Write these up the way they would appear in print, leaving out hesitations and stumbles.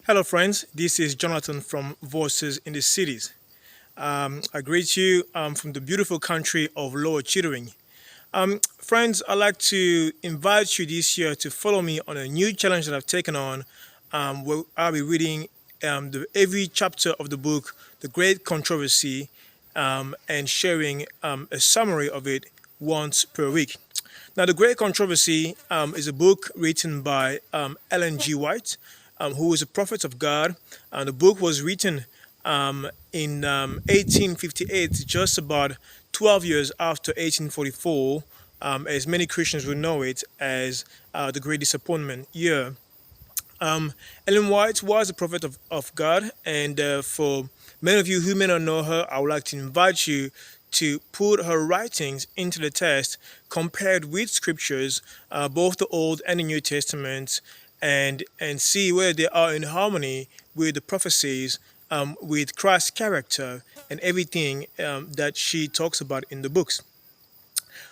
Hello, friends. This is Jonathan from Voices in the Cities. I greet you from the beautiful country of Lower Chittering. Friends, I'd like to invite you this year to follow me on a new challenge that I've taken on, where I'll be reading every chapter of the book, The Great Controversy, and sharing a summary of it once per week. Now, The Great Controversy is a book written by Ellen G. White, who is a prophet of God. The book was written in 1858, just about 12 years after 1844, as many Christians would know it as the Great Disappointment year. Um, Ellen White was a prophet of God, and for many of you who may not know her, I would like to invite you to put her writings into the test compared with scriptures, both the Old and the New Testaments, and see whether they are in harmony with the prophecies, with Christ's character, and everything that she talks about in the books.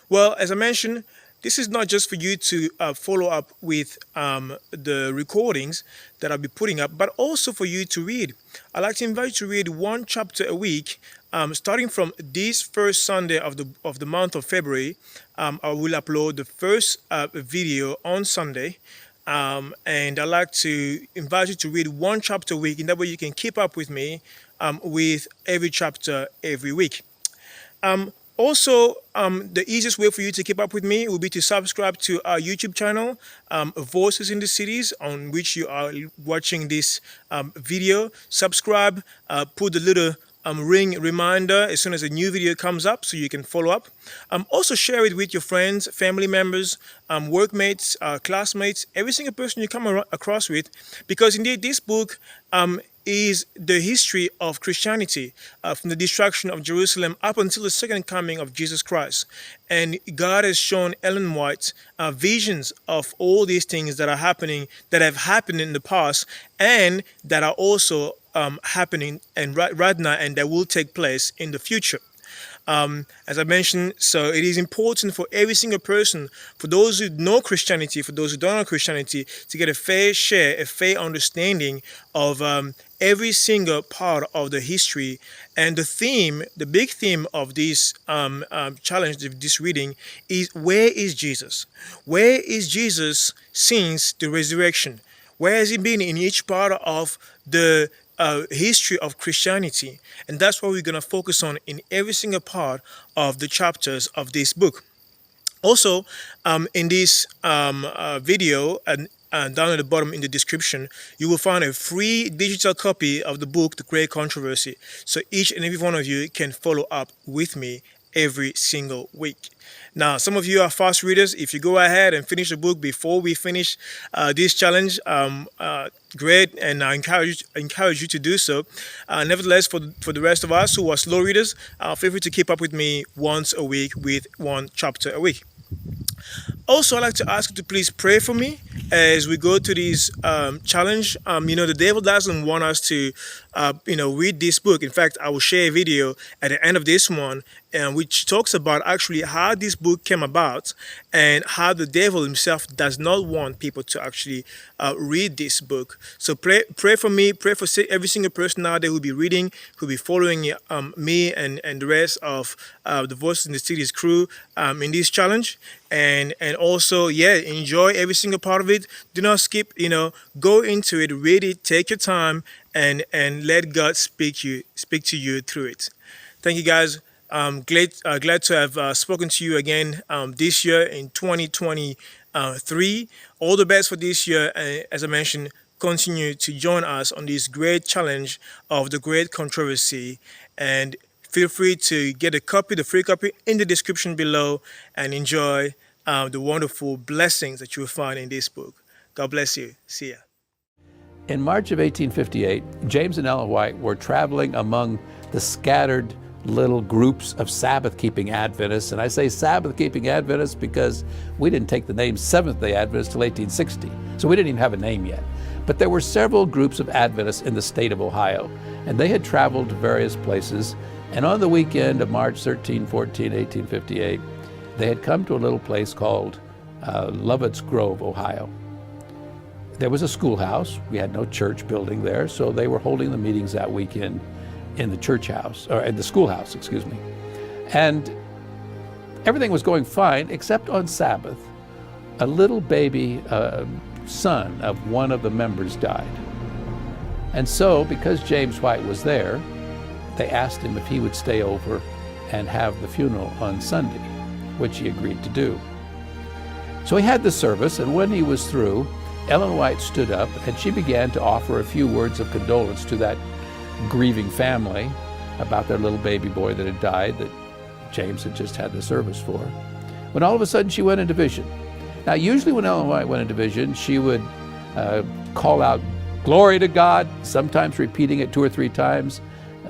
Well, as I mentioned, this is not just for you to follow up with the recordings that I'll be putting up, but also for you to read. I'd like to invite you to read one chapter a week, starting from this first Sunday of the month of February. I will upload the first video on Sunday. And I'd like to invite you to read one chapter a week, in that way you can keep up with me with every chapter every week. The easiest way for you to keep up with me will be to subscribe to our YouTube channel, Voices in the Cities, on which you are watching this video. Subscribe, put the little ring reminder as soon as a new video comes up so you can follow up. Also share it with your friends, family members, workmates, classmates, every single person you come across with, because indeed this book is the history of Christianity, from the destruction of Jerusalem up until the second coming of Jesus Christ. And God has shown Ellen White visions of all these things that are happening, that have happened in the past, and that are also happening and right now, and that will take place in the future. As I mentioned, so it is important for every single person, for those who know Christianity, for those who don't know Christianity, to get a fair share, a fair understanding of every single part of the history. And the theme, the big theme of this challenge, of this reading, is where is Jesus? Where is Jesus since the resurrection? Where has he been in each part of the history of Christianity? And that's what we're going to focus on in every single part of the chapters of this book. Also, in this video, and down at the bottom in the description, you will find a free digital copy of the book, The Great Controversy. So each and every one of you can follow up with me every single week. Now, some of you are fast readers. If you go ahead and finish the book before we finish this challenge, great, and I encourage you to do so. Nevertheless, for the rest of us who are slow readers, feel free to keep up with me once a week with one chapter a week. Also, I'd like to ask you to please pray for me as we go to this challenge. The devil doesn't want us to, read this book. In fact, I will share a video at the end of this one, which talks about actually how this book came about and how the devil himself does not want people to actually read this book. So pray for me, pray for every single person out there who'll be reading, who'll be following me and the rest of the Voices in the Cities crew in this challenge. And also, enjoy every single part of it. Do not skip, go into it, read it, take your time, and let God speak to you through it. Thank you, guys. Glad to have spoken to you again this year in 2023. All the best for this year. As I mentioned, continue to join us on this great challenge of the Great Controversy, and feel free to get the free copy in the description below, and enjoy the wonderful blessings that you will find in this book. God bless you. See ya. In March of 1858, James and Ellen White were traveling among the scattered little groups of Sabbath-keeping Adventists. And I say Sabbath-keeping Adventists because we didn't take the name Seventh-day Adventists till 1860. So we didn't even have a name yet. But there were several groups of Adventists in the state of Ohio, and they had traveled to various places. And on the weekend of March 13, 14, 1858, they had come to a little place called Lovett's Grove, Ohio. there was a schoolhouse. We had no church building there, so they were holding the meetings that weekend in the church house, or in the schoolhouse, excuse me. And everything was going fine, except on Sabbath, a little baby son of one of the members died. And so, because James White was there, they asked him if he would stay over and have the funeral on Sunday, which he agreed to do. So he had the service, and when he was through, Ellen White stood up and she began to offer a few words of condolence to that grieving family about their little baby boy that had died, that James had just had the service for, when all of a sudden she went into vision. Now, usually when Ellen White went into vision, she would call out, "Glory to God," sometimes repeating it 2 or 3 times.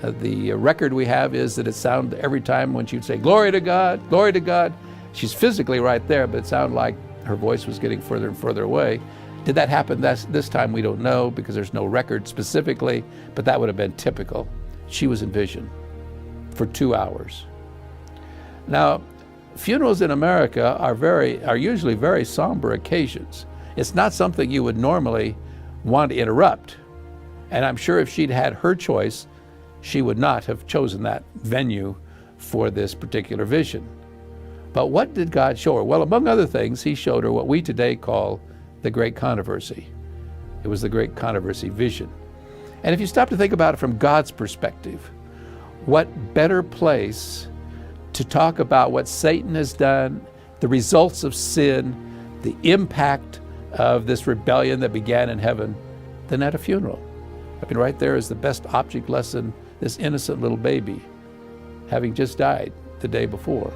The record we have is that it sounded every time when she would say, "Glory to God, glory to God." She's physically right there, but it sounded like her voice was getting further and further away. Did that happen this time? We don't know, because there's no record specifically, but that would have been typical. She was in vision for 2 hours. Now, funerals in America are usually very somber occasions. It's not something you would normally want to interrupt. And I'm sure if she'd had her choice, she would not have chosen that venue for this particular vision. But what did God show her? Well, among other things, he showed her what we today call the Great Controversy. It was the Great Controversy vision. And if you stop to think about it from God's perspective, what better place to talk about what Satan has done, the results of sin, the impact of this rebellion that began in heaven, than at a funeral. I mean, right there is the best object lesson, this innocent little baby, having just died the day before.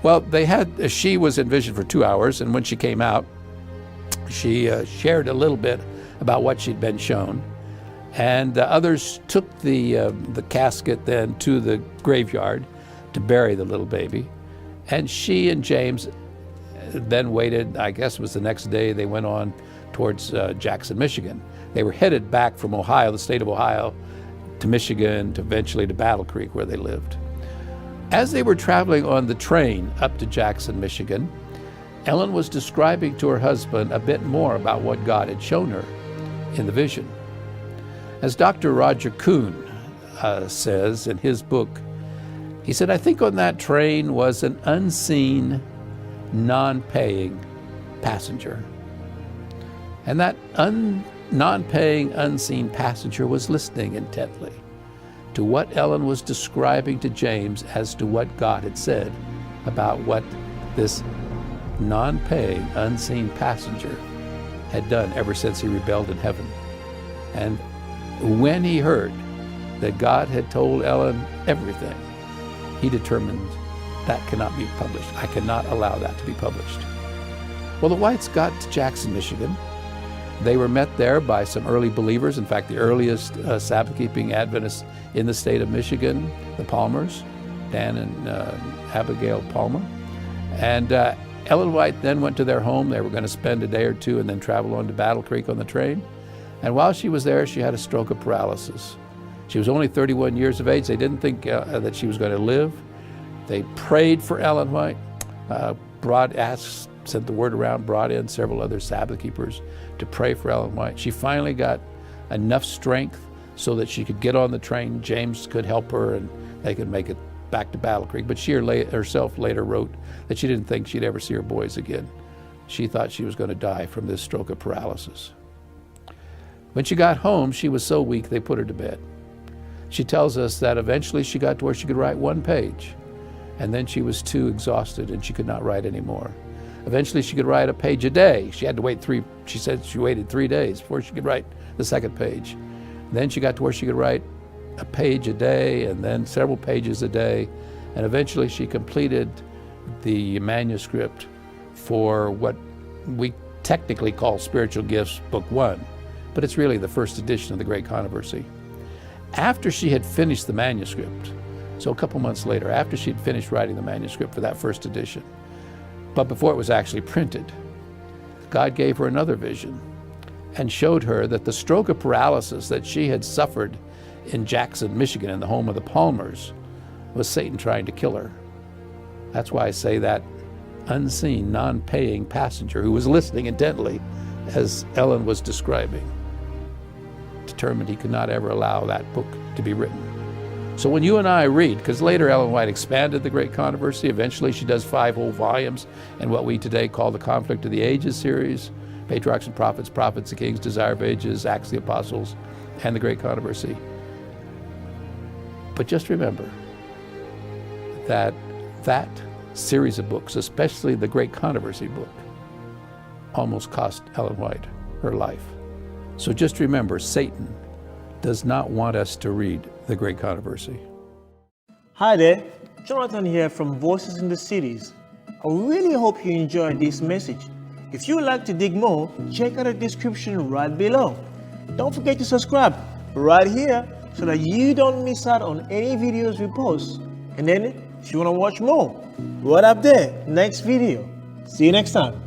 Well, she was in vision for 2 hours, and when she came out, she shared a little bit about what she'd been shown. And others took the casket then to the graveyard to bury the little baby. And she and James then waited, I guess it was the next day, they went on towards Jackson, Michigan. They were headed back from Ohio, the state of Ohio, to Michigan, to eventually to Battle Creek, where they lived. As they were traveling on the train up to Jackson, Michigan, Ellen was describing to her husband a bit more about what God had shown her in the vision. As Dr. Roger Kuhn says in his book, he said, "I think on that train was an unseen, non-paying passenger." And that non-paying, unseen passenger was listening intently to what Ellen was describing to James as to what God had said about what this non-paying, unseen passenger had done ever since he rebelled in heaven. And when he heard that God had told Ellen everything, he determined that cannot be published. I cannot allow that to be published. Well, the Whites got to Jackson, Michigan. They were met there by some early believers. In fact, the earliest Sabbath-keeping Adventists in the state of Michigan, the Palmers, Dan and Abigail Palmer. And Ellen White then went to their home. They were going to spend a day or two and then travel on to Battle Creek on the train. And while she was there, she had a stroke of paralysis. She was only 31 years of age. They didn't think that she was going to live. They prayed for Ellen White, sent the word around, brought in several other Sabbath keepers to pray for Ellen White. She finally got enough strength so that she could get on the train. James could help her and they could make it back to Battle Creek. But she herself later wrote that she didn't think she'd ever see her boys again. She thought she was going to die from this stroke of paralysis. When she got home, she was so weak they put her to bed. She tells us that eventually she got to where she could write 1 page, and then she was too exhausted and she could not write anymore. Eventually she could write a page a day. She had to wait she said she waited 3 days before she could write the 2nd page. Then she got to where she could write a page a day and then several pages a day. And eventually she completed the manuscript for what we technically call Spiritual Gifts, Book 1, but it's really the first edition of the Great Controversy. After she had finished the manuscript, so a couple months later, after she had finished writing the manuscript for that first edition, but before it was actually printed, God gave her another vision and showed her that the stroke of paralysis that she had suffered in Jackson, Michigan, in the home of the Palmers, was Satan trying to kill her. That's why I say that unseen, non-paying passenger who was listening intently as Ellen was describing, determined he could not ever allow that book to be written. So when you and I read, because later Ellen White expanded the Great Controversy, eventually she does 5 whole volumes in what we today call the Conflict of the Ages series, Patriarchs and Prophets, Prophets and Kings, Desire of Ages, Acts of the Apostles, and the Great Controversy. But just remember that that series of books, especially the Great Controversy book, almost cost Ellen White her life. So just remember, Satan does not want us to read the Great Controversy. Hi there, Jonathan here from Voices in the Cities. I really hope you enjoyed this message. If you would like to dig more, check out the description right below. Don't forget to subscribe right here so that you don't miss out on any videos we post. And then, if you want to watch more, right up there, next video. See you next time.